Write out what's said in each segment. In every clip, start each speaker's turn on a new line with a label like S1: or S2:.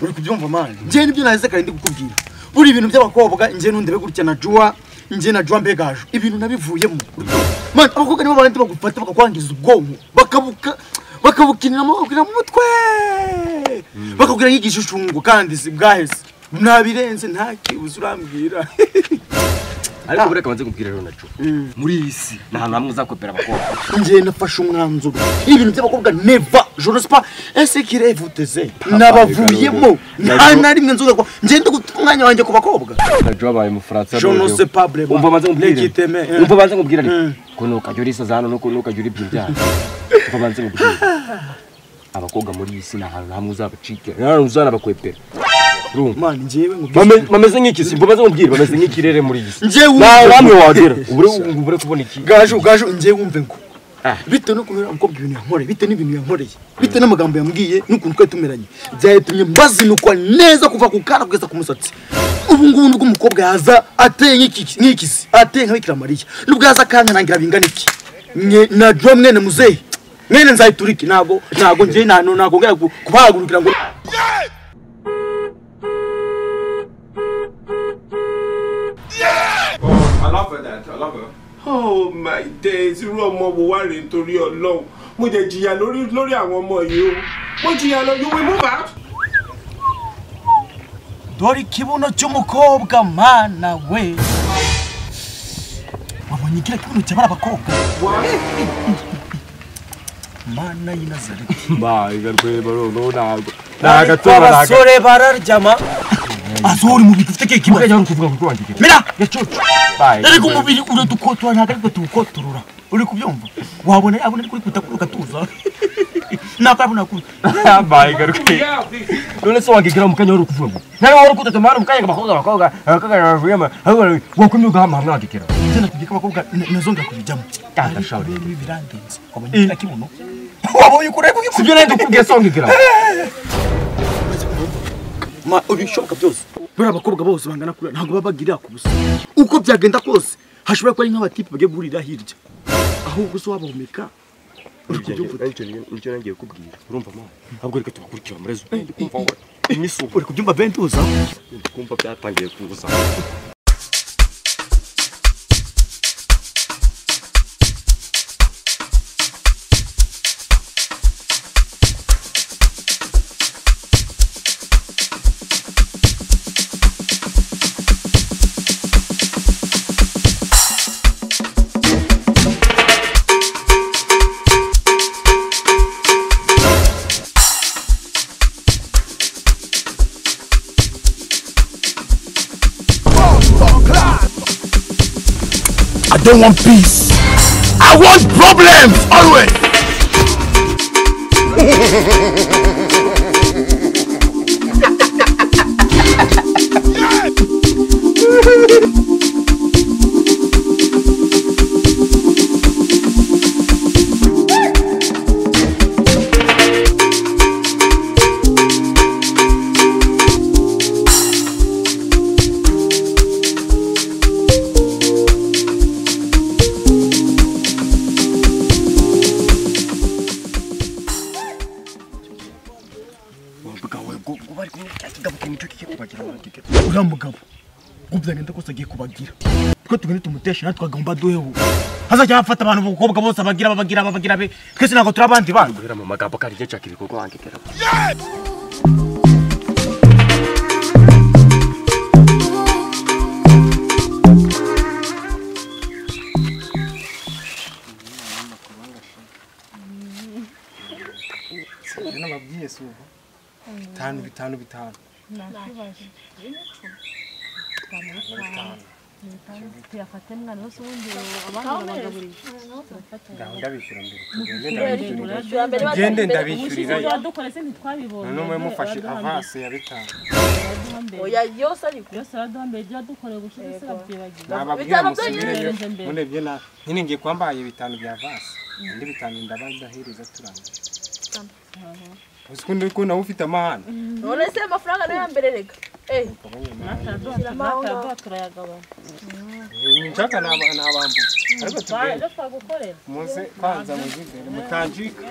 S1: uri kubyumva mani nje nibyo nahize kandi ndi gukubwira buri ibintu by'abakobwa nje nundebe gutya na Joa nje na Joa mbegaje ibintu nabivuyemo mani abakobwa nibo barandi bagufata bakakwangiza ubwonko bakabukinira mu mutwe bakakubwira y'igishushushungu kandi sibwaheze nabirenze ntakibuze urambwira
S2: ariko bureka banze kumbwira rero naco muri isi nahantu hamwe uzakopera abakobwa
S1: nje nafashe umwanzuro ibintu by'abakobwa never je ne sais pas est-ce qu'il est voté nabavuyemo nta rimwe nzuga ko nje ndi gutunganya wanje ku bakobwa
S2: najo abaye mu France
S1: je ne sais pas vraiment
S2: umva banze kumbwira ko nuka jori sazano nuka jori by'ibyaha umva banze kumbwira abakobwa muri isi nahantu hamwe uzabacike nahantu uzana bakwepera
S1: mani njewe
S2: bameze nk'iki simbo baze kumbwira bameze nk'ikirere muri isi
S1: njewe
S2: namwe wagera ubure kubona iki
S1: gajo njewe wumve ngo bite no kunura umukobwa ibintu yankore bite n'ibintu yankoreye bite n'amagambo yambwiye n'ukuntu twe tumeranye byayetumye mbazinukwa neza kuva ku kana kugeza ku musatsi ubu ngubu ndwo umukobwa yaza ateye nk'ikisi ateye nka Bikira Mariya nubwo yaza kanka nangira bingana iki na Joa mwene muzehe mwene nzayituriki nago nje nago ngaya kubahagurukira ngo
S3: I love her, Dad. I love her. Oh my days, irú ọmọ wo wá rè nítorí Ọlọ́run. Mo jẹ jìyà lórí àwọn ọmọ yìí o. Mo jìyà lọ, you will move out.
S1: Dori kibuno cy'umukobwa mana we. Wabonye kira kibuno cy'abara abakobwa. Mana y'Inazareti.
S2: Ba igarwe baro nago.
S1: Abasore bararyama. Azori mu bitu fite kibuno cy'abara kuvuga ngo wandike. Mira yacucu. Ariko umubiri uradukotora ntagariko tukotorora. Uri kubyumva? Wabona abone kuri kutakuruka tuza. Nakabona ku.
S2: Ba igarwe. None so wagigira mukanya wari kuvuga. Nari wari kutatama mukanya bakobwa akagara wakumyuga hamwe mwagikira.
S1: Tena kugika bakobwa nazonga kubijamo.
S2: Kanda shauri
S1: birandenze. Wabonye kira kibuno. Wabonye kure kugira.
S2: Sibyo nende kubwiye songigira.
S1: Ma ubishoka byose. Bura abakobwa bose bangana kure ntago babagirira ku busa. Uko byagenda kose hashobora kuba ari nk'abatipe bagiye burira hirya. Ahubwo so wabahumeka.
S2: Nicyo nangiye kubwira urumva mama ahubwo reka tubakurikira murezo kumva ngo imisuko
S1: uri kubyumva bentuza
S2: kumva byatangiye kugusa
S1: I don't want peace. I want problems always. Uramugabo gubyagenda kose agiye kubagira twe tugende tumutesha natwe agomba duheho hazajya hafata abantu b'ubukobwa bose babagira be twese ntago turabandi bandi
S2: guhera mu magambo kandi cyo cyakira ibikorwa wangekera
S3: nababwiye suba bitanu
S4: tuyafate mwana wose ubundi abandi
S3: ndabishyura mbere tugende ndabishyurira
S4: dukorese ntitwabibonye
S3: none mufashe avance ya bitanu
S4: oya yose ariko yose araduhambaye ibyo dukoreye gushize sabyibagiye
S3: nababwira musubire none bye na nyine ngiye kwambaye bitanu bya avance ndi bitanu ndabahereza turangiye Usikunde ko nawe ufite amahane.
S4: None se amafaranga nayo yambere rega. Natadwa turayagabana.
S3: Nshaka n'abambu. Ariko
S4: tugende twagukorera.
S3: Muze kwanza muzigere mutanjika.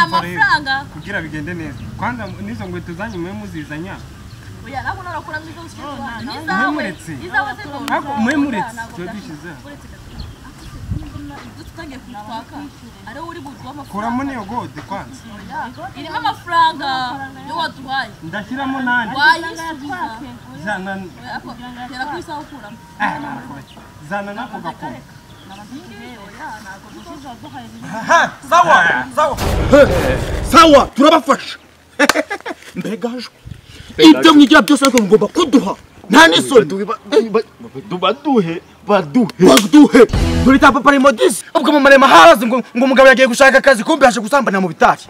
S4: amafaranga
S3: kugira bigende neza kwanza nizo ngweto zanyu mwe muzizanya
S4: oya nako narakora mwizo
S3: mwemuretse cyo dishize
S4: dutangiye kwaka ari uri buzwa
S3: kuramo niyo gode kwanza
S4: irimo amafaranga yo waduhaye
S3: ndashyiramo nandi zana
S4: tera kwisa ukuramo
S3: zana nako gakora
S1: sawa turabafasha mbegaje ibyo mwigira byose ariko ngomba kuduha nta n'isoni baduhe dore ta papa remodisi ubwo mama rema harazi ngo umugabo yagiye gushaka akazi kumbe yaje gusambana mu bitari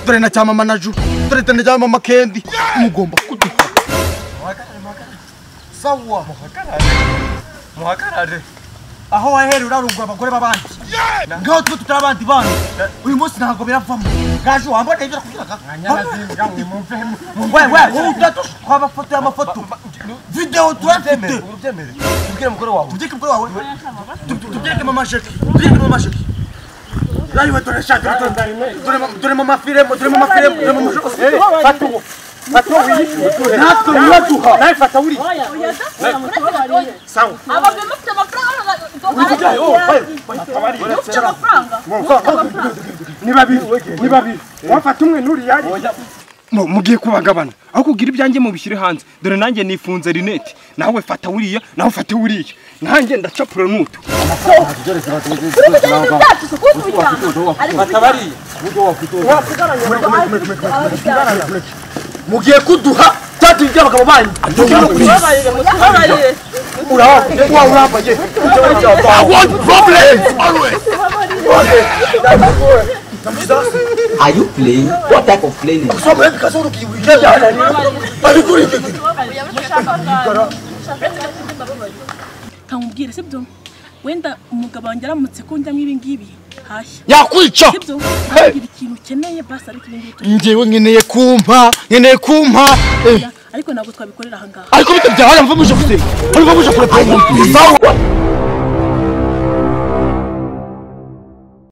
S1: dore na cyama mama naju dore tende cyama mama kendi mugomba kuduha
S3: sawa muhakarare aho wahera urarugwa abagore babandi ngaho twe tutarabandi bandi uyu munsi ntabwo biravamo gaje wambone ibyo kugira nganyazinga mwe mumve wewe udatushwa abafoto y'amafoto video turafite urubyemere tubwire mugore wawe tubwire mama sheki Raiwe dore shaka dore mama firemo Fatu wili natwe mwaduha naye fata wili sawa
S4: abagwe mufite amafaranga
S3: ni babiri wafata umwe nuri yari mugiye kubagabana aho kugira ibyanjye mu bishyire hanze dore nanjye nifunze rinete nawe fata wuriya nawe fata wuriya nanjye ndacapura nutu
S1: mugiye kuduha tatu ibyo abagabo banyu
S5: Are you playing? What type of playing?
S4: Kamubwire sibyo wenda umugabo wanjye aramutse ko njya mwibi ngibi hashya
S1: yakwica
S4: sibyo ngira ikintu ukeneye basi ariko ibingibi
S1: njyewe nkeneye kumpa
S4: ariko ntabwo twabikorera aha ngaha
S1: ariko bitabyaye mva muje gusema ariko muje kureka